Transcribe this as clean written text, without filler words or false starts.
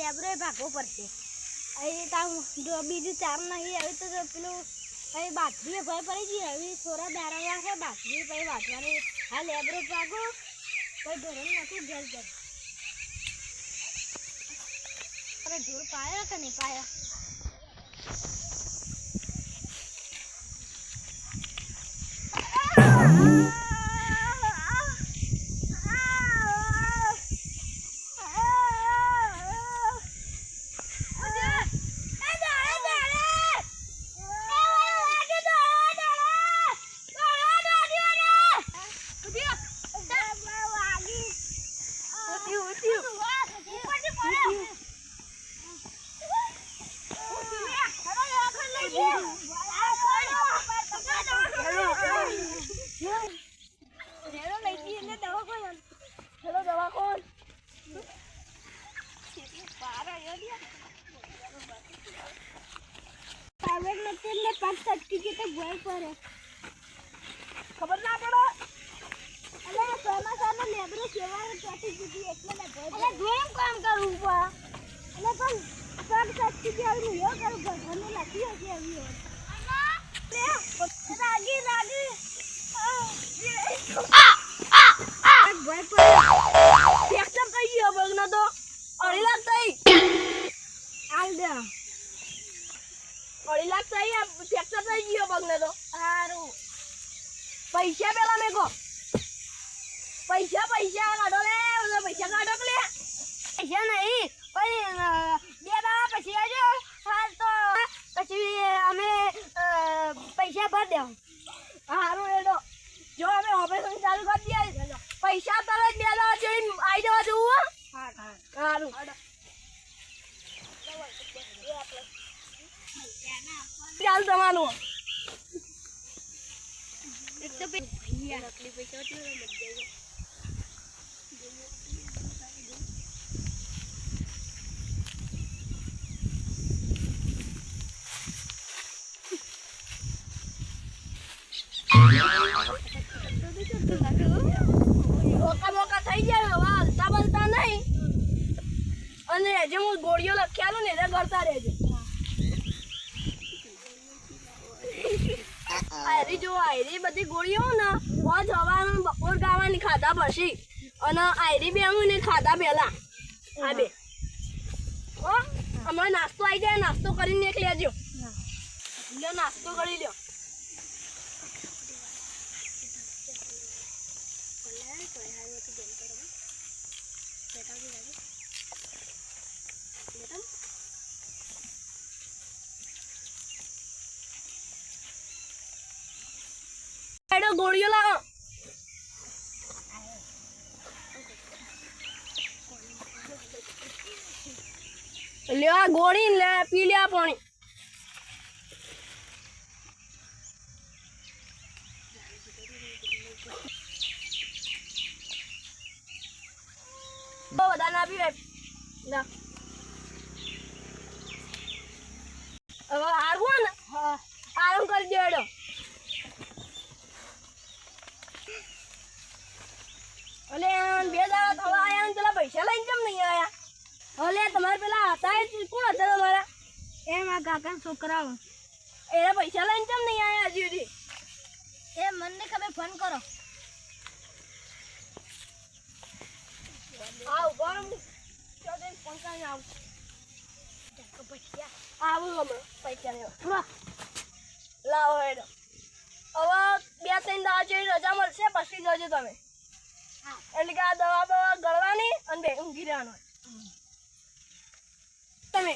લેબરો ભાગવો પડશે અહીં તાર બીજું ચાર નહીં હવે તો પેલું અહીં બાથરી ભય પડી ગઈ હવે થોડા દારા છે બાથરી પછી વાંચવાની હા લેબરો ભાગો કોઈ ધોરણ નથી ઘર ઘર અરે ઢોર પાયા કે નહીં પાયા ખબર ના પડે અલે ચોમાસાનો લેબરો કેવાનો ચોટી દીધી એટલે ને અલે ઘેમ કામ કરું પા અલે પણ પગ સચ્ચી કે આવી યો કરું ઘરને લાગી હશે આવી લે રાગી રાગી ભાઈ પર એકદમ કઈ ગયો બગના તો અડી લાખ થઈ આલ દે અડી લાખ થઈ આ ફેક્ટર થઈ ગયો બગને તો હારું પૈસા પેલા મેકો પૈસા કાઢો લે પૈસા કાઢો લે પૈસા નહીં પછી બે દાડા પછી આવજો હાલ તો પછી અમે પૈસા ભર દેવ હારું એડો જો અમે ઓપરેશન ચાલુ કરી દઈએ પૈસા તરત બે દાડા જોઈ આવી જવા જવું હારું ચાલ તમારું એક તો ભૈયા નકલી પૈસા એટલે મત જાય મોકા થઈ જાય હવે હલતા બલતા નહીં અને જે હું ગોળીઓ લખ્યાલું ને એને કરતા રહેજો આયરી જો આયરી બધી ગોળીઓ ને રોજ હવાનું બપોર ગાવાની ખાધા પછી અને આયરી બે ને ખાધા પહેલા આ બે હો હમણાં નાસ્તો આવી જાય નાસ્તો કરીને એક લેજો લ્યો નાસ્તો કરી લ્યો ગોળીઓ લાવો લ્યો ગોળી લે પી લે પાણી બહુ બધા ના પીવે ના હવે હારવું ને આરામ કરી દેડો અલે બે દાડા થવા આયા ને પેલા પૈસા લઈને કેમ નહીં આયા અલે તમારે પેલા હતા કોણ હતા તમારા એ મારા કાકા છોકરાઓ એના પૈસા લઈને કેમ નહીં આયા હજી સુધી એ મને ખબર ફોન કરો આવ ગરમ ચોદે ફોન કરીને આવ આવું હમણાં પૈસા લેવા લાવો હેડો હવે બે ત્રણ દાડા જેવી રજા મળશે પછી જજો તમે એટલે કે આ દવા બવા ગળવાની અને ઊંઘી રહેવાનું તમે